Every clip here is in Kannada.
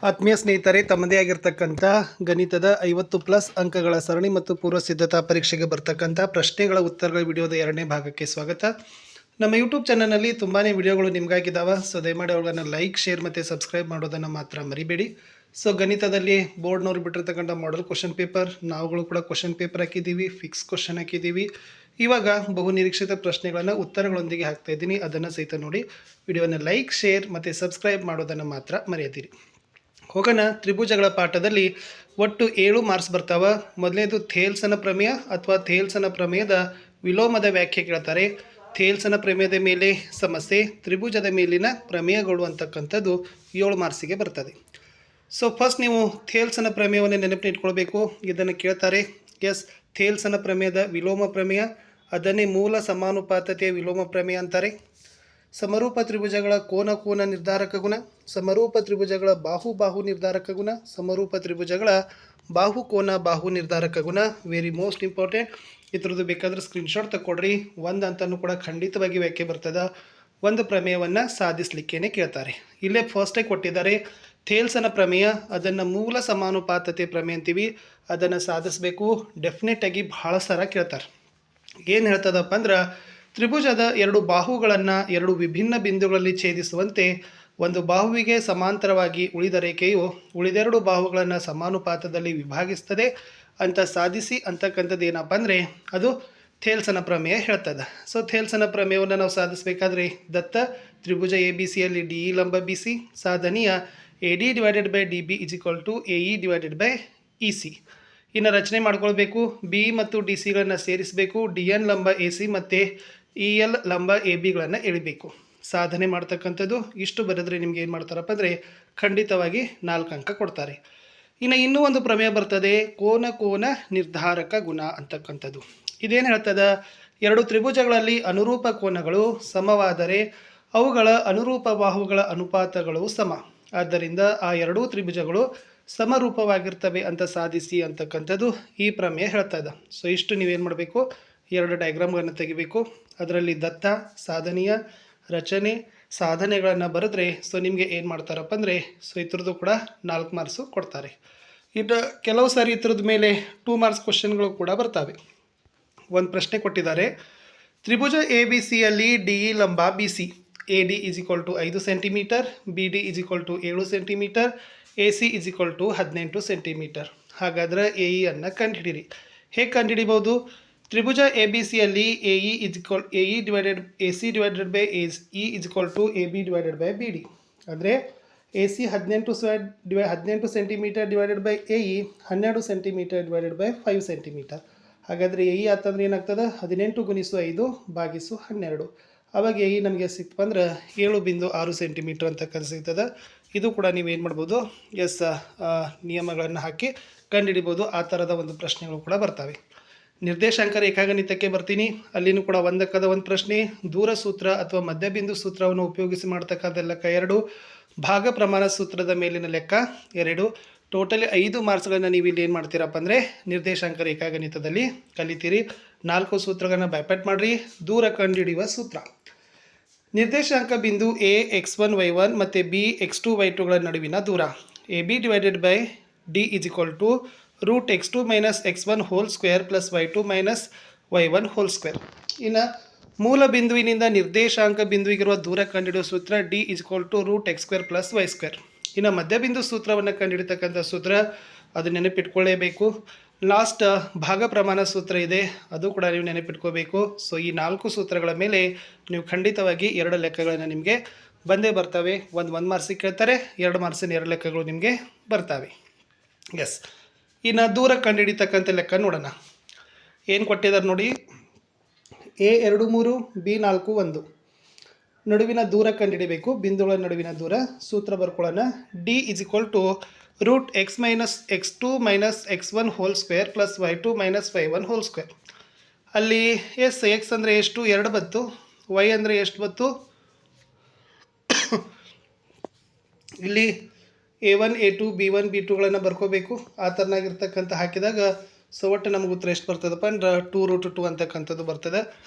ಆತ್ಮೀಯ ಸ್ನೇಹಿತರೆ, ತಮ್ಮದೇ ಆಗಿರ್ತಕ್ಕಂಥ ಗಣಿತದ 50+ ಅಂಕಗಳ ಸರಣಿ ಮತ್ತು ಪೂರ್ವ ಸಿದ್ಧತಾ ಪರೀಕ್ಷೆಗೆ ಬರ್ತಕ್ಕಂಥ ಪ್ರಶ್ನೆಗಳ ಉತ್ತರಗಳ ವಿಡಿಯೋದ 2ನೇ ಭಾಗಕ್ಕೆ ಸ್ವಾಗತ. ನಮ್ಮ ಯೂಟ್ಯೂಬ್ ಚಾನಲ್ನಲ್ಲಿ ತುಂಬಾ ವಿಡಿಯೋಗಳು ನಿಮಗಾಗಿದ್ದಾವೆ. ಸೊ ದಯಮಾಡಿ ಅವುಗಳನ್ನು ಲೈಕ್, ಶೇರ್ ಮತ್ತು ಸಬ್ಸ್ಕ್ರೈಬ್ ಮಾಡೋದನ್ನು ಮಾತ್ರ ಮರಿಬೇಡಿ. ಸೊ ಗಣಿತದಲ್ಲಿ ಬೋರ್ಡ್ನವ್ರು ಬಿಟ್ಟಿರ್ತಕ್ಕಂಥ ಮಾಡೆಲ್ ಕ್ವಶನ್ ಪೇಪರ್, ನಾವುಗಳು ಕೂಡ ಕ್ವಶನ್ ಪೇಪರ್ ಹಾಕಿದ್ದೀವಿ, ಫಿಕ್ಸ್ ಕ್ವಶನ್ ಹಾಕಿದ್ದೀವಿ. ಇವಾಗ ಬಹು ನಿರೀಕ್ಷಿತ ಪ್ರಶ್ನೆಗಳನ್ನು ಉತ್ತರಗಳೊಂದಿಗೆ ಹಾಕ್ತಾ ಇದ್ದೀನಿ. ಅದನ್ನು ಸಹಿತ ನೋಡಿ. ವಿಡಿಯೋನ ಲೈಕ್, ಶೇರ್ ಮತ್ತು ಸಬ್ಸ್ಕ್ರೈಬ್ ಮಾಡೋದನ್ನು ಮಾತ್ರ ಮರೆಯದಿರಿ. ಹೋಗೋಣ. ತ್ರಿಭುಜಗಳ ಪಾಠದಲ್ಲಿ ಒಟ್ಟು 7 ಮಾರ್ಕ್ಸ್ ಬರ್ತಾವೆ. ಮೊದಲನೇದು ಥೇಲ್ಸನ ಪ್ರಮೇಯ ಅಥವಾ ಥೇಲ್ಸನ ಪ್ರಮೇಯದ ವಿಲೋಮದ ವ್ಯಾಖ್ಯೆ ಕೇಳ್ತಾರೆ. ಥೇಲ್ಸನ ಪ್ರಮೇಯದ ಮೇಲೆ ಸಮಸ್ಯೆ, ತ್ರಿಭುಜದ ಮೇಲಿನ ಪ್ರಮೇಯಗಳು ಅಂತಕ್ಕಂಥದ್ದು 7 ಮಾರ್ಕ್ಸಿಗೆ ಬರ್ತದೆ. ಸೊ ಫಸ್ಟ್ ನೀವು ಥೇಲ್ಸನ ಪ್ರಮೇಯವನ್ನು ನೆನಪಿನ ಇಟ್ಕೊಳ್ಬೇಕು. ಇದನ್ನು ಕೇಳ್ತಾರೆ. ಎಸ್, ಥೇಲ್ಸನ ಪ್ರಮೇಯದ ವಿಲೋಮ ಪ್ರಮೇಯ, ಅದನ್ನೇ ಮೂಲ ಸಮಾನುಪಾತತೆಯ ವಿಲೋಮ ಪ್ರಮೇಯ ಅಂತಾರೆ. ಸಮರೂಪ ತ್ರಿಭುಜಗಳ ಕೋನ ನಿರ್ಧಾರಕ ಗುಣ, ಸಮರೂಪ ತ್ರಿಭುಜಗಳ ಬಾಹು ನಿರ್ಧಾರಕ ಗುಣ, ಸಮರೂಪ ತ್ರಿಭುಜಗಳ ಬಾಹು ನಿರ್ಧಾರಕ ಗುಣ. Very most important. ಇದ್ರದ್ದು ಬೇಕಾದ್ರೆ ಸ್ಕ್ರೀನ್ಶಾಟ್ ತಗೊಳ್ರಿ. ಒಂದು ಅಂತಲೂ ಕೂಡ ಖಂಡಿತವಾಗಿ ವ್ಯಾಖ್ಯೆ ಬರ್ತದೆ. ಒಂದು ಪ್ರಮೇಯವನ್ನು ಸಾಧಿಸಲಿಕ್ಕೇನೆ ಕೇಳ್ತಾರೆ. ಇಲ್ಲೇ ಫಸ್ಟೇ ಕೊಟ್ಟಿದ್ದಾರೆ ಥೇಲ್ಸನ ಪ್ರಮೇಯ, ಅದನ್ನು ಮೂಲ ಸಮಾನುಪಾತತೆ ಪ್ರಮೇಯ ಅಂತೀವಿ. ಅದನ್ನು ಸಾಧಿಸಬೇಕು. ಡೆಫಿನೆಟಾಗಿ ಭಾಳ ಸಲ ಕೇಳ್ತಾರೆ. ಏನು ಹೇಳ್ತದಪ್ಪ ಅಂದ್ರೆ, ತ್ರಿಭುಜದ 2 ಬಾಹುಗಳನ್ನು 2 ವಿಭಿನ್ನ ಬಿಂದುಗಳಲ್ಲಿ ಛೇದಿಸುವಂತೆ ಒಂದು ಬಾಹುವಿಗೆ ಸಮಾಂತರವಾಗಿ ಉಳಿದ ರೇಖೆಯು ಉಳಿದೆರಡು ಬಾಹುಗಳನ್ನು ಸಮಾನುಪಾತದಲ್ಲಿ ವಿಭಾಗಿಸ್ತದೆ ಅಂತ ಸಾಧಿಸಿ ಅಂತಕ್ಕಂಥದ್ದು ಏನಪ್ಪ ಅಂದರೆ ಅದು ಥೇಲ್ಸನ ಪ್ರಮೇಯ ಹೇಳ್ತದೆ. ಸೊ ಥೇಲ್ಸನ ಪ್ರಮೇಯವನ್ನು ನಾವು ಸಾಧಿಸಬೇಕಾದ್ರೆ ದತ್ತ ತ್ರಿಭುಜ ABC ಯಲ್ಲಿ DE ಲಂಬ BC, ಸಾಧನೀಯ AD/DB = AE/EC. ಇನ್ನು ರಚನೆ ಮಾಡ್ಕೊಳ್ಬೇಕು. ಬಿ ಮತ್ತು DC ಸೇರಿಸಬೇಕು. DN ಲಂಬ AC ಮತ್ತು EL ಲಂಬ ABಗಳನ್ನು ಎಳಿಬೇಕು. ಸಾಧನೆ ಮಾಡ್ತಕ್ಕಂಥದ್ದು ಇಷ್ಟು ಬರೆದ್ರೆ ನಿಮ್ಗೆ ಏನು ಮಾಡ್ತಾರಪ್ಪ ಅಂದರೆ ಖಂಡಿತವಾಗಿ 4 ಅಂಕ ಕೊಡ್ತಾರೆ. ಇನ್ನೂ ಒಂದು ಪ್ರಮೇಯ ಬರ್ತದೆ, ಕೋನ ನಿರ್ಧಾರಕ ಗುಣ ಅಂತಕ್ಕಂಥದ್ದು. ಇದೇನು ಹೇಳ್ತದೆ, 2 ತ್ರಿಭುಜಗಳಲ್ಲಿ ಅನುರೂಪ ಕೋನಗಳು ಸಮವಾದರೆ ಅವುಗಳ ಅನುರೂಪ ಬಾಹುಗಳ ಅನುಪಾತಗಳು ಸಮ. ಆದ್ದರಿಂದ ಆ 2 ತ್ರಿಭುಜಗಳು ಸಮರೂಪವಾಗಿರ್ತವೆ ಅಂತ ಸಾಧಿಸಿ ಅಂತಕ್ಕಂಥದ್ದು ಈ ಪ್ರಮೇಯ ಹೇಳ್ತದೆ. ಸೊ ಇಷ್ಟು ನೀವೇನು ಮಾಡಬೇಕು, 2 ಡಯಾಗ್ರಾಮ್ಗಳನ್ನು ತೆಗಿಬೇಕು. ಅದರಲ್ಲಿ ದತ್ತ, ಸಾಧನೀಯ, ರಚನೆ, ಸಾಧನೆಗಳನ್ನು ಬರೆದ್ರೆ ಸೊ ನಿಮಗೆ ಏನು ಮಾಡ್ತಾರಪ್ಪ ಅಂದರೆ ಸೊ ಇದ್ರದ್ದು ಕೂಡ 4 ಮಾರ್ಕ್ಸು ಕೊಡ್ತಾರೆ. ಇನ್ನು ಕೆಲವು ಸಾರಿ ಇದ್ರದ ಮೇಲೆ 2 ಮಾರ್ಕ್ಸ್ ಕ್ವಶನ್ಗಳು ಕೂಡ ಬರ್ತವೆ. ಒಂದು ಪ್ರಶ್ನೆ ಕೊಟ್ಟಿದ್ದಾರೆ, ತ್ರಿಭುಜ ABC ಯಲ್ಲಿ DE ಲಂಬ BC, AD = 5 centimetre, BD = 7 centimetre, AC = 18 centimetre. ಹಾಗಾದರೆ AE ಅನ್ನು ಕಂಡುಹಿಡಿಯಿರಿ. ಹೇಗೆ ಕಂಡುಹಿಡಿಬೋದು? ತ್ರಿಭುಜ ABC ಯಲ್ಲಿ AE = AB/BD. ಅಂದರೆ AC 18 centimetre AE 12 centimetre / 5 centimetre. ಹಾಗಾದರೆ AE ಆತಂದ್ರೆ ಏನಾಗ್ತದೆ, 18 × 5 / 12. ಆವಾಗ AE ನಮಗೆ ಸಿಕ್ತು ಅಂದ್ರೆ 7.6 ಸೆಂಟಿಮೀಟರ್ ಅಂತ ಸಿಗ್ತದೆ. ಇದು ಕೂಡ ನೀವೇನು ಮಾಡ್ಬೋದು, ಎಸ್ ನಿಯಮಗಳನ್ನು ಹಾಕಿ ಕಂಡುಹಿಡಿಬೋದು. ಆ ಥರದ ಒಂದು ಪ್ರಶ್ನೆಗಳು ಕೂಡ ಬರ್ತವೆ. ನಿರ್ದೇಶಾಂಕ ರೇಖಾಗಣಿತಕ್ಕೆ ಬರ್ತೀನಿ. ಅಲ್ಲಿನೂ ಕೂಡ ಒಂದು ಪ್ರಶ್ನೆ, ದೂರ ಸೂತ್ರ ಅಥವಾ ಮಧ್ಯಬಿಂದು ಸೂತ್ರವನ್ನು ಉಪಯೋಗಿಸಿ ಮಾಡ್ತಕ್ಕಂಥ ಲೆಕ್ಕ 2, ಭಾಗ ಪ್ರಮಾಣ ಸೂತ್ರದ ಮೇಲಿನ ಲೆಕ್ಕ 2. ಟೋಟಲಿ 5 ಮಾರ್ಕ್ಸ್ಗಳನ್ನು ನೀವು ಇಲ್ಲಿ ಏನು ಮಾಡ್ತೀರಪ್ಪ ಅಂದರೆ ನಿರ್ದೇಶಾಂಕ ರೇಖಾಗಣಿತದಲ್ಲಿ ಕಲಿತೀರಿ. 4 ಸೂತ್ರಗಳನ್ನು ಬೈಪಾಟ್ ಮಾಡಿರಿ. ದೂರ ಕಂಡುಹಿಡಿಯುವ ಸೂತ್ರ, ನಿರ್ದೇಶಾಂಕ ಬಿಂದು A x1 y1 ಮತ್ತು B x2 y2ಗಳ ನಡುವಿನ ದೂರ AB/D = √x2 - x1 whole square + y2 - y1 whole square. ಇನ್ನು ಮೂಲ ಬಿಂದುವಿನಿಂದ ನಿರ್ದೇಶಾಂಕ ಬಿಂದುವಿಗಿರುವ ದೂರ ಕಂಡುಹಿಡಿಯುವ ಸೂತ್ರ D = √x² + y². ಇನ್ನು ಮಧ್ಯಬಿಂದು ಸೂತ್ರವನ್ನು ಕಂಡುಹಿಡಿತಕ್ಕಂಥ ಸೂತ್ರ ಅದು ನೆನಪಿಟ್ಕೊಳ್ಳೇಬೇಕು. ಲಾಸ್ಟ್ ಭಾಗ ಪ್ರಮಾಣ ಸೂತ್ರ ಇದೆ, ಅದು ಕೂಡ ನೀವು ನೆನಪಿಟ್ಕೋಬೇಕು. ಸೊ ಈ 4 ಸೂತ್ರಗಳ ಮೇಲೆ ನೀವು ಖಂಡಿತವಾಗಿ 2 ಲೆಕ್ಕಗಳನ್ನು ನಿಮಗೆ ಬಂದೇ ಬರ್ತವೆ. 1 ಮಾರ್ಕ್ಸಿಗೆ ಕೇಳ್ತಾರೆ, 2 ಮಾರ್ಕ್ಸಿನ 2 ಲೆಕ್ಕಗಳು ನಿಮಗೆ ಬರ್ತವೆ. ಎಸ್, ಇನ್ನು ದೂರ ಕಂಡುಹಿಡಿತಕ್ಕಂಥ ಲೆಕ್ಕ ನೋಡೋಣ. ಏನು ಕೊಟ್ಟಿದ್ದಾರೆ ನೋಡಿ, A 23 B 41 ನಡುವಿನ ದೂರ ಕಂಡುಹಿಡಿಬೇಕು. ಬಿಂದುಗಳ ನಡುವಿನ ದೂರ. ಸೂತ್ರ ಬರ್ಕೊಳ್ಳೋಣ. D = √x - x2 - x1 whole square + y2 - y1 whole square. ಅಲ್ಲಿ ಎಸ್ ಎಕ್ಸ್ ಅಂದರೆ ಎಷ್ಟು, 2 ಬಂತು. ವೈ ಅಂದರೆ ಎಷ್ಟು ಬಂತು, ಇಲ್ಲಿ A1 A2 B1 B2ಗಳನ್ನು ಬರ್ಕೋಬೇಕು. ಆ ಥರನಾಗಿರ್ತಕ್ಕಂಥ ಹಾಕಿದಾಗ ಸೊ ಒಟ್ಟು ನಮಗೆ ಉತ್ತರ ಎಷ್ಟು ಬರ್ತದಪ್ಪ ಅಂದ್ರೆ 2√2 ಅಂತಕ್ಕಂಥದ್ದು ಬರ್ತದೆ.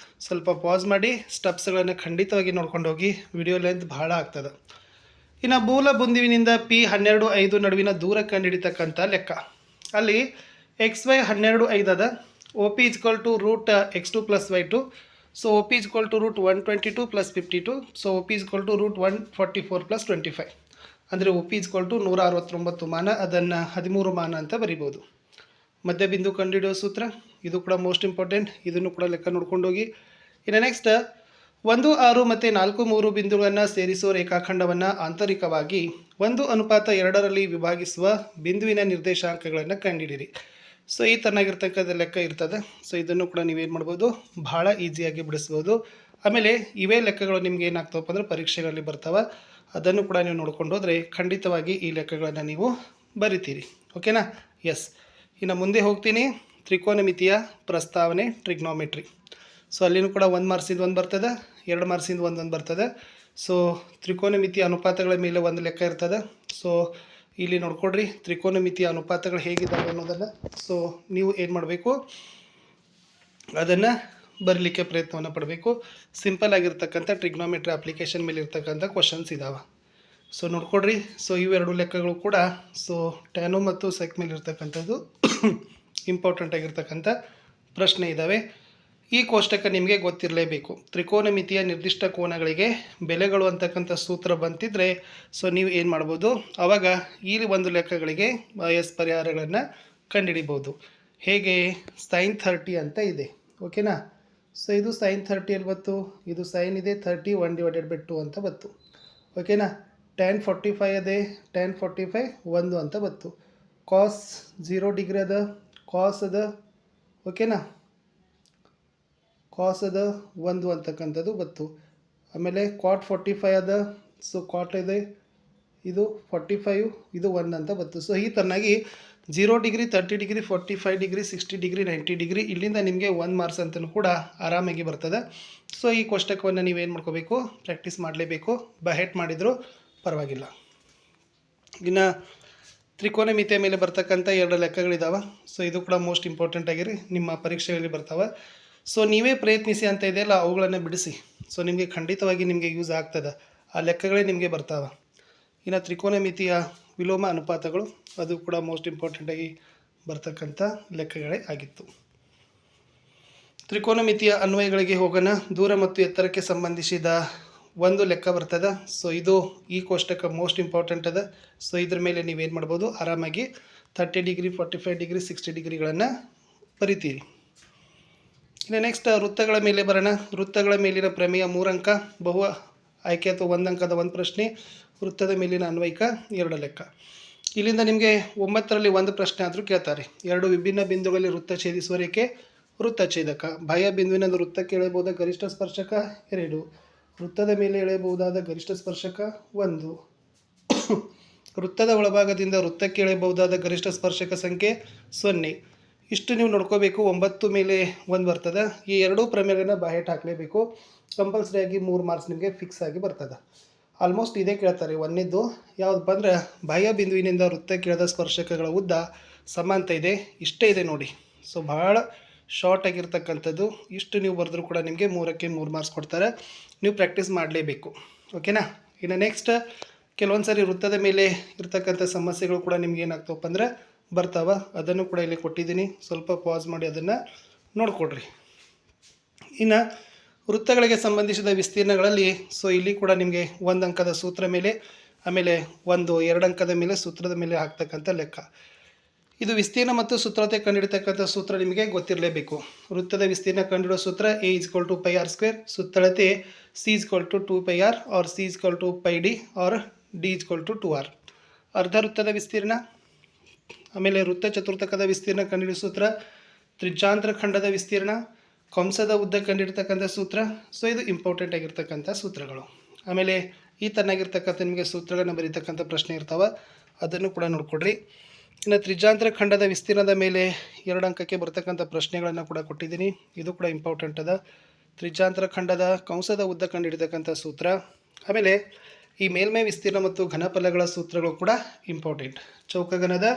ಸ್ವಲ್ಪ ಪಾಸ್ ಮಾಡಿ ಸ್ಟೆಪ್ಸ್ಗಳನ್ನು ಖಂಡಿತವಾಗಿ ನೋಡ್ಕೊಂಡು ಹೋಗಿ. ವಿಡಿಯೋ ಲೆಂತ್ ಭಾಳ ಆಗ್ತದೆ. ಇನ್ನು ಮೂಲ ಬಿಂದುವಿನಿಂದ P12 ನಡುವಿನ ದೂರ ಕಂಡುಹಿಡಿತಕ್ಕಂಥ ಲೆಕ್ಕ. ಅಲ್ಲಿ XY 12 ಅದ. OP = √x2 + y2. So OP = √122 + 52. So OP = √144 + 25. ಅಂದರೆ OP = 169 ಮಾನ, ಅದನ್ನು 13 ಮಾನ ಅಂತ ಬರಿಬೋದು. ಮಧ್ಯಬಿಂದು ಕಂಡುಹಿಡಿಯೋ ಸೂತ್ರ ಇದು ಕೂಡ ಮೋಸ್ಟ್ ಇಂಪಾರ್ಟೆಂಟ್, ಇದನ್ನು ಕೂಡ ಲೆಕ್ಕ ನೋಡ್ಕೊಂಡು ಹೋಗಿ. ಇನ್ನು ನೆಕ್ಸ್ಟ್ 1, 6 ಮತ್ತು 4, 3 ಬಿಂದುಗಳನ್ನು ಸೇರಿಸುವ ರೇಖಾಖಂಡವನ್ನು ಆಂತರಿಕವಾಗಿ 1:2 ವಿಭಾಗಿಸುವ ಬಿಂದುವಿನ ನಿರ್ದೇಶಾಂಕಗಳನ್ನು ಕಂಡುಹಿಡಿಯಿರಿ. ಸೊ ಈ ತನ್ನಾಗಿರ್ತಕ್ಕಂಥ ಲೆಕ್ಕ ಇರ್ತದೆ. ಸೊ ಇದನ್ನು ಕೂಡ ನೀವೇನು ಮಾಡ್ಬೋದು, ಭಾಳ ಈಸಿಯಾಗಿ ಬಿಡಿಸ್ಬೋದು. ಆಮೇಲೆ ಇವೇ ಲೆಕ್ಕಗಳು ನಿಮ್ಗೆ ಏನಾಗ್ತವಪ್ಪ ಅಂದ್ರೆ ಪರೀಕ್ಷೆಗಳಲ್ಲಿ ಬರ್ತಾವೆ. ಅದನ್ನು ಕೂಡ ನೀವು ನೋಡ್ಕೊಂಡು ಹೋದರೆ ಖಂಡಿತವಾಗಿ ಈ ಲೆಕ್ಕಗಳನ್ನು ನೀವು ಬರಿತೀರಿ. ಓಕೆನಾ? ಎಸ್. ಇನ್ನು ಮುಂದೆ ಹೋಗ್ತೀನಿ. ತ್ರಿಕೋನಮಿತಿಯ ಪ್ರಸ್ತಾವನೆ, ಟ್ರಿಗ್ನೋಮೆಟ್ರಿ. ಸೊ ಅಲ್ಲಿನೂ ಕೂಡ 1 ಮಾರ್ಕ್ಸಿಂದ 1 ಬರ್ತದೆ, 2 ಮಾರ್ಕ್ಸಿಂದ 1 ಬರ್ತದೆ. ಸೊ ತ್ರಿಕೋನಮಿತಿಯ ಅನುಪಾತಗಳ ಮೇಲೆ ಒಂದು ಲೆಕ್ಕ ಇರ್ತದೆ. ಸೊ ಇಲ್ಲಿ ನೋಡ್ಕೊಡ್ರಿ ತ್ರಿಕೋನಮಿತಿಯ ಅನುಪಾತಗಳು ಹೇಗಿದ್ದಾವೆ ಅನ್ನೋದನ್ನು. ಸೊ ನೀವು ಏನು ಮಾಡಬೇಕು, ಅದನ್ನು ಬರಲಿಕ್ಕೆ ಪ್ರಯತ್ನವನ್ನು ಪಡಬೇಕು. ಸಿಂಪಲ್ ಆಗಿರ್ತಕ್ಕಂಥ ಟ್ರಿಗ್ನೋಮೆಟ್ರಿ ಅಪ್ಲಿಕೇಶನ್ ಮೇಲೆ ಇರ್ತಕ್ಕಂಥ ಕ್ವಶನ್ಸ್ ಇದ್ದಾವೆ. ಸೊ ನೋಡ್ಕೊಡ್ರಿ. ಸೊ ಇವೆರಡು ಲೆಕ್ಕಗಳು ಕೂಡ ಸೊ ಟ್ಯಾನು ಮತ್ತು ಸೆಕ್ ಮೇಲೆ ಇರ್ತಕ್ಕಂಥದ್ದು ಇಂಪಾರ್ಟೆಂಟ್ ಆಗಿರ್ತಕ್ಕಂಥ ಪ್ರಶ್ನೆ ಇದ್ದಾವೆ. ಈ ಕೋಷ್ಟಕ ನಿಮಗೆ ಗೊತ್ತಿರಲೇಬೇಕು. ತ್ರಿಕೋನಮಿತಿಯ ನಿರ್ದಿಷ್ಟ ಕೋನಗಳಿಗೆ ಬೆಲೆಗಳು ಅಂತಕ್ಕಂಥ ಸೂತ್ರ ಬಂತಿದ್ರೆ ಸೊ ನೀವು ಏನು ಮಾಡ್ಬೋದು, ಆವಾಗ ಈ ಒಂದು ಲೆಕ್ಕಗಳಿಗೆ ಎಸ್ ಪರಿಹಾರಗಳನ್ನು ಕಂಡುಹಿಡಿಬೋದು. ಹೇಗೆ? sin 30 ಅಂತ ಇದೆ. ಓಕೆನಾ? ಸೊ ಇದು sin 30 ಅಲ್ಲಿ ಬತ್ತು, ಇದು ಸೈನ್ ಇದೆ 30 1/2 ಅಂತ ಬತ್ತು. ಓಕೆನಾ? tan 45 ಅದೇ, tan 45 1 ಅಂತ ಬತ್ತು. cos 0 ಡಿಗ್ರಿ ಅದ, cos ಅದ. ಓಕೆನಾ? cos ಅದ 1 ಅಂತಕ್ಕಂಥದ್ದು ಬತ್ತು. ಆಮೇಲೆ cot 45 ಅದ, ಸೊ cot ಇದೆ, ಇದು 45, ಇದು 1 ಅಂತ ಬತ್ತು. ಸೊ ಈ ತರನಾಗಿ 0 degree, 30 degree, 45 degree, 60 degree, 90 degree ಇಲ್ಲಿಂದ ನಿಮಗೆ 1 ಮಾರ್ಕ್ಸ್ ಅಂತಲೂ ಕೂಡ ಆರಾಮಾಗಿ ಬರ್ತದೆ. ಸೊ ಈ ಕೋಷ್ಟಕವನ್ನು ನೀವೇನು ಮಾಡ್ಕೋಬೇಕು, ಪ್ರಾಕ್ಟೀಸ್ ಮಾಡಲೇಬೇಕು. ಬಹೆಟ್ ಮಾಡಿದರೂ ಪರವಾಗಿಲ್ಲ. ಇನ್ನು ತ್ರಿಕೋನಮಿತಿಯ ಮೇಲೆ ಬರ್ತಕ್ಕಂಥ 2 ಲೆಕ್ಕಗಳಿದ್ದಾವೆ. ಸೊ ಇದು ಕೂಡ ಮೋಸ್ಟ್ ಇಂಪಾರ್ಟೆಂಟ್ ಆಗಿರಿ, ನಿಮ್ಮ ಪರೀಕ್ಷೆಗಳಲ್ಲಿ ಬರ್ತಾವೆ. ಸೊ ನೀವೇ ಪ್ರಯತ್ನಿಸಿ ಅಂತ ಇದೆಯಲ್ಲ, ಅವುಗಳನ್ನು ಬಿಡಿಸಿ. ಸೊ ನಿಮಗೆ ಖಂಡಿತವಾಗಿ ನಿಮಗೆ ಯೂಸ್ ಆಗ್ತದೆ. ಆ ಲೆಕ್ಕಗಳೇ ನಿಮಗೆ ಬರ್ತಾವೆ. ಇನ್ನು ತ್ರಿಕೋನಮಿತಿಯ ವಿಲೋಮ ಅನುಪಾತಗಳು, ಅದು ಕೂಡ ಮೋಸ್ಟ್ ಇಂಪಾರ್ಟೆಂಟಾಗಿ ಬರ್ತಕ್ಕಂಥ ಲೆಕ್ಕಗಳೇ ಆಗಿತ್ತು. ತ್ರಿಕೋನಮಿತಿಯ ಅನ್ವಯಗಳಿಗೆ ಹೋಗೋಣ. ದೂರ ಮತ್ತು ಎತ್ತರಕ್ಕೆ ಸಂಬಂಧಿಸಿದ ಒಂದು ಲೆಕ್ಕ ಬರ್ತದೆ. ಸೊ ಇದು ಈ ಕೋಷ್ಟಕ ಮೋಸ್ಟ್ ಇಂಪಾರ್ಟೆಂಟ್ ಅದ. ಸೊ ಇದ್ರ ಮೇಲೆ ನೀವೇನು ಮಾಡ್ಬೋದು, ಆರಾಮಾಗಿ 30 ಡಿಗ್ರಿ, 45 ಡಿಗ್ರಿ, 60 ಡಿಗ್ರಿಗಳನ್ನು ಬರಿತೀರಿ. ಇನ್ನು ನೆಕ್ಸ್ಟ್ ವೃತ್ತಗಳ ಮೇಲೆ ಬರೋಣ. ವೃತ್ತಗಳ ಮೇಲಿನ ಪ್ರಮೇಯ 3 ಅಂಕ, ಬಹು ಆಯ್ಕೆ ಅಥವಾ 1 ಅಂಕದ 1 ಪ್ರಶ್ನೆ, ವೃತ್ತದ ಮೇಲಿನ ಅನ್ವಯಿಕ 2 ಲೆಕ್ಕ. ಇಲ್ಲಿಂದ ನಿಮಗೆ 9ರಲ್ಲಿ 1 ಪ್ರಶ್ನೆ ಆದರೂ ಕೇಳ್ತಾರೆ. 2 ವಿಭಿನ್ನ ಬಿಂದುಗಳಲ್ಲಿ ವೃತ್ತ ಛೇದಿಸುವ ರೇಖೆ ವೃತ್ತಛೇದಕ. ಬಾಹ್ಯ ಬಿಂದುವಿನ ವೃತ್ತಕ್ಕೆ ಎಳೆಯಬಹುದಾದ ಗರಿಷ್ಠ ಸ್ಪರ್ಶಕ 2, ವೃತ್ತದ ಮೇಲೆ ಎಳೆಯಬಹುದಾದ ಗರಿಷ್ಠ ಸ್ಪರ್ಶಕ 1, ವೃತ್ತದ ಒಳಭಾಗದಿಂದ ವೃತ್ತಕ್ಕೆ ಎಳೆಯಬಹುದಾದ ಗರಿಷ್ಠ ಸ್ಪರ್ಶಕ ಸಂಖ್ಯೆ 0. ಇಷ್ಟು ನೀವು ನೋಡ್ಕೋಬೇಕು. 9 ಮೇಲೆ 1 ಬರ್ತದೆ. ಈ 2 ಪ್ರಮೇಯಗಳನ್ನು ಬಾಯಟ್ ಹಾಕಲೇಬೇಕು. ಕಂಪಲ್ಸರಿಯಾಗಿ 3 ಮಾರ್ಕ್ಸ್ ನಿಮಗೆ ಫಿಕ್ಸ್ ಆಗಿ ಬರ್ತದೆ. ಆಲ್ಮೋಸ್ಟ್ ಇದೇ ಕೇಳ್ತಾರೆ. 1ನೇದು ಯಾವುದಪ್ಪ ಅಂದ್ರೆ, ಬಾಹ್ಯ ಬಿಂದುವಿನಿಂದ ವೃತ್ತಕ್ಕೆ ಎಳೆದ ಸ್ಪರ್ಶಕಗಳ ಉದ್ದ ಸಮಾಂತ ಇದೆ, ಇಷ್ಟೇ ಇದೆ ನೋಡಿ. ಸೊ ಭಾಳ ಶಾರ್ಟ್ ಆಗಿರ್ತಕ್ಕಂಥದ್ದು. ಇಷ್ಟು ನೀವು ಬರೆದ್ರೂ ಕೂಡ ನಿಮಗೆ 3ಕ್ಕೆ 3 ಮಾರ್ಕ್ಸ್ ಕೊಡ್ತಾರೆ. ನೀವು ಪ್ರಾಕ್ಟೀಸ್ ಮಾಡಲೇಬೇಕು. ಓಕೆನಾ? ಇನ್ನು ನೆಕ್ಸ್ಟ್ ಕೆಲವೊಂದು ಸಾರಿ ವೃತ್ತದ ಮೇಲೆ ಇರ್ತಕ್ಕಂಥ ಸಮಸ್ಯೆಗಳು ಕೂಡ ನಿಮ್ಗೆ ಏನಾಗ್ತವಪ್ಪ ಅಂದ್ರೆ ಬರ್ತಾವೆ. ಅದನ್ನು ಕೂಡ ಇಲ್ಲಿ ಕೊಟ್ಟಿದ್ದೀನಿ, ಸ್ವಲ್ಪ ಪಾಸ್ ಮಾಡಿ ಅದನ್ನು ನೋಡಿಕೊಡ್ರಿ. ಇನ್ನು ವೃತ್ತಗಳಿಗೆ ಸಂಬಂಧಿಸಿದ ವಿಸ್ತೀರ್ಣಗಳಲ್ಲಿ ಸೊ ಇಲ್ಲಿ ಕೂಡ ನಿಮಗೆ 1 ಅಂಕದ ಸೂತ್ರ ಮೇಲೆ, ಆಮೇಲೆ 2 ಅಂಕದ ಮೇಲೆ ಸೂತ್ರದ ಮೇಲೆ ಹಾಕ್ತಕ್ಕಂಥ ಲೆಕ್ಕ. ಇದು ವಿಸ್ತೀರ್ಣ ಮತ್ತು ಸುತ್ತಳತೆ ಕಂಡುಹಿಡಿತಕ್ಕಂಥ ಸೂತ್ರ ನಿಮಗೆ ಗೊತ್ತಿರಲೇಬೇಕು. ವೃತ್ತದ ವಿಸ್ತೀರ್ಣ ಕಂಡುಹಿಡುವ ಸೂತ್ರ A = πr², ಸುತ್ತಳತೆ C = 2πr or C = πd or D = 2r. ಅರ್ಧ ವೃತ್ತದ ವಿಸ್ತೀರ್ಣ, ಆಮೇಲೆ ವೃತ್ತ ಚತುರ್ಥಕದ ವಿಸ್ತೀರ್ಣ ಕಂಡುಹಿಡಿಯುವ ಸೂತ್ರ, ತ್ರಿಜ್ಯಾಂತರ ಖಂಡದ ವಿಸ್ತೀರ್ಣ, ಕಂಸದ ಉದ್ದ ಕಂಡುಹಿಡಿತಕ್ಕಂಥ ಸೂತ್ರ. ಸೊ ಇದು ಇಂಪಾರ್ಟೆಂಟ್ ಆಗಿರ್ತಕ್ಕಂಥ ಸೂತ್ರಗಳು. ಆಮೇಲೆ ಈ ತನ್ನಾಗಿರ್ತಕ್ಕಂಥ ನಿಮಗೆ ಸೂತ್ರಗಳನ್ನು ಬರೀತಕ್ಕಂಥ ಪ್ರಶ್ನೆ ಇರ್ತಾವೆ, ಅದನ್ನು ಕೂಡ ನೋಡ್ಕೊಡ್ರಿ. ಇನ್ನು ತ್ರಿಜ್ಯಾಂತರ ಖಂಡದ ವಿಸ್ತೀರ್ಣದ ಮೇಲೆ 2 ಅಂಕಕ್ಕೆ ಬರ್ತಕ್ಕಂಥ ಪ್ರಶ್ನೆಗಳನ್ನು ಕೂಡ ಕೊಟ್ಟಿದ್ದೀನಿ, ಇದು ಕೂಡ ಇಂಪಾರ್ಟೆಂಟ್ ಅದ. ತ್ರಿಜ್ಯಾಂತರ ಖಂಡದ ಕಂಸದ ಉದ್ದ ಕಂಡುಹಿಡಿತಕ್ಕಂಥ ಸೂತ್ರ, ಆಮೇಲೆ ಈ ಮೇಲ್ಮೈ ವಿಸ್ತೀರ್ಣ ಮತ್ತು ಘನಫಲಗಳ ಸೂತ್ರಗಳು ಕೂಡ ಇಂಪಾರ್ಟೆಂಟ್. ಚೌಕಘನದ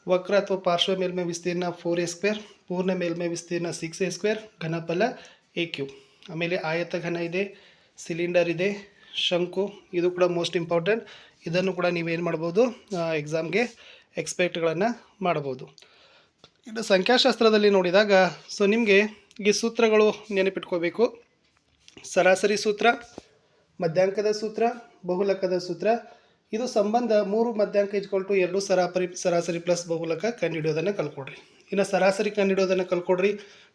ವಕ್ರ ಅಥವಾ ಪಾರ್ಶ್ವ ಮೇಲ್ಮೈ ವಿಸ್ತೀರ್ಣ 4a², ಪೂರ್ಣ ಮೇಲ್ಮೈ ವಿಸ್ತೀರ್ಣ 6a², ಘನಫಲ a³. ಆಮೇಲೆ ಆಯತ ಘನ ಇದೆ, ಸಿಲಿಂಡರ್ ಇದೆ, ಶಂಕು, ಇದು ಕೂಡ ಮೋಸ್ಟ್ ಇಂಪಾರ್ಟೆಂಟ್. ಇದನ್ನು ಕೂಡ ನೀವೇನು ಮಾಡ್ಬೋದು ಎಕ್ಸಾಮ್ಗೆ ಎಕ್ಸ್ಪೆಕ್ಟ್ಗಳನ್ನು ಮಾಡ್ಬೋದು. ಇನ್ನು ಸಂಖ್ಯಾಶಾಸ್ತ್ರದಲ್ಲಿ ನೋಡಿದಾಗ ಸೊ ನಿಮಗೆ ಈ ಸೂತ್ರಗಳು ನೆನಪಿಟ್ಕೋಬೇಕು. ಸರಾಸರಿ ಸೂತ್ರ, ಮಧ್ಯಾಂಕದ ಸೂತ್ರ, ಬಹುಲಕದ ಸೂತ್ರ. ಇದು ಸಂಬಂಧ 3 ಮಧ್ಯಾಂಕ = 2 ಸರಾಸರಿ ಪ್ಲಸ್ ಬಹುಲಕ ಕಂಡುಹಿಡಿಯೋದನ್ನು ಕಲ್ಕೊಡ್ರಿ. ಇನ್ನು ಸರಾಸರಿ ಕಂಡುಹಿಡಿಯೋದನ್ನು ಕಲ್ಕೊಡ್ರಿ.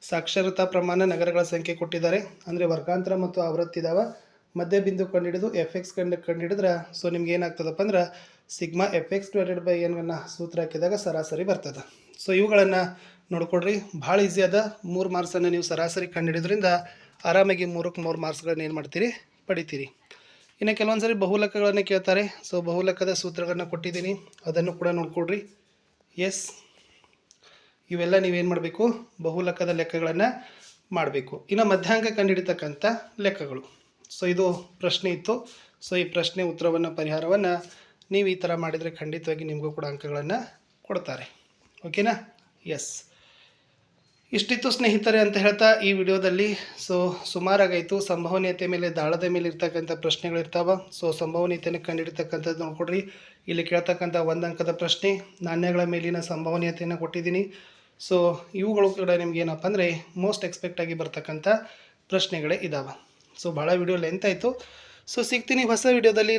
ಸಾಕ್ಷರತಾ ಪ್ರಮಾಣ, ನಗರಗಳ ಸಂಖ್ಯೆ ಕೊಟ್ಟಿದ್ದಾರೆ, ಅಂದರೆ ವರ್ಗಾಂತರ ಮತ್ತು ಆವೃತ್ತಿ ಇದಾವೆ. ಮಧ್ಯ ಬಿಂದು ಕಂಡುಹಿಡಿದು FX ಕಂಡುಹಿಡಿದ್ರೆ ಸೊ ನಿಮ್ಗೆ ಏನಾಗ್ತದಪ್ಪ ಅಂದ್ರೆ ಸಿಗ್ಮಾ FX / N ಅನ್ನು ಸೂತ್ರ ಹಾಕಿದಾಗ ಸರಾಸರಿ ಬರ್ತದೆ. ಸೊ ಇವುಗಳನ್ನು ನೋಡ್ಕೊಡ್ರಿ. ಭಾಳ ಈಸಿ ಅದ. 3 ಮಾರ್ಕ್ಸನ್ನು ನೀವು ಸರಾಸರಿ ಕಂಡುಹಿಡಿದ್ರಿಂದ ಆರಾಮಾಗಿ 3ಕ್ಕೆ 3 ಮಾರ್ಕ್ಸ್ಗಳನ್ನ ಏನು ಮಾಡ್ತೀರಿ, ಪಡಿತೀರಿ. ಇನ್ನು ಕೆಲವೊಂದು ಸರಿ ಬಹುಲಕಗಳನ್ನು ಕೇಳ್ತಾರೆ. ಸೊ ಬಹುಲಕದ ಸೂತ್ರಗಳನ್ನು ಕೊಟ್ಟಿದ್ದೀನಿ, ಅದನ್ನು ಕೂಡ ನೋಡ್ಕೊಡ್ರಿ. ಎಸ್, ಇವೆಲ್ಲ ನೀವೇನು ಮಾಡಬೇಕು, ಬಹುಲಕದ ಲೆಕ್ಕಗಳನ್ನು ಮಾಡಬೇಕು. ಇನ್ನು ಮಧ್ಯಾಂಕ ಕಂಡುಹಿಡಿತಕ್ಕಂಥ ಲೆಕ್ಕಗಳು. ಸೊ ಇದು ಪ್ರಶ್ನೆ ಇತ್ತು. ಸೊ ಈ ಪ್ರಶ್ನೆ ಉತ್ತರವನ್ನು, ಪರಿಹಾರವನ್ನು ನೀವು ಈ ಥರ ಮಾಡಿದರೆ ಖಂಡಿತವಾಗಿ ನಿಮಗೂ ಕೂಡ ಅಂಕಗಳನ್ನು ಕೊಡ್ತಾರೆ. ಓಕೆನಾ? ಎಸ್, ಇಷ್ಟಿತ್ತು ಸ್ನೇಹಿತರೆ ಅಂತ ಹೇಳ್ತಾ ಈ ವಿಡಿಯೋದಲ್ಲಿ ಸೊ ಸುಮಾರಾಗಾಯಿತು. ಸಂಭವನೀಯತೆ ಮೇಲೆ, ದಾಳದ ಮೇಲೆ ಇರ್ತಕ್ಕಂಥ ಪ್ರಶ್ನೆಗಳಿರ್ತಾವೆ. ಸೊ ಸಂಭವನೀಯತೆಯನ್ನು ಕಂಡುಹಿಡಿತಕ್ಕಂಥದ್ದು ನೋಡ್ಕೊಡ್ರಿ. ಇಲ್ಲಿ ಕೇಳ್ತಕ್ಕಂಥ 1 ಅಂಕದ ಪ್ರಶ್ನೆ, ನಾಣ್ಯಗಳ ಮೇಲಿನ ಸಂಭವನೀಯತೆಯನ್ನು ಕೊಟ್ಟಿದ್ದೀನಿ. ಸೊ ಇವುಗಳು ಕೂಡ ನಿಮ್ಗೆ ಏನಪ್ಪ ಅಂದರೆ ಮೋಸ್ಟ್ ಎಕ್ಸ್ಪೆಕ್ಟ್ ಆಗಿ ಬರ್ತಕ್ಕಂಥ ಪ್ರಶ್ನೆಗಳೇ ಇದ್ದಾವೆ. ಸೊ ಭಾಳ ವಿಡಿಯೋ ಲೆಂತ್ ಆಯಿತು. ಸೊ ಸಿಗ್ತೀನಿ ಹೊಸ ವಿಡಿಯೋದಲ್ಲಿ.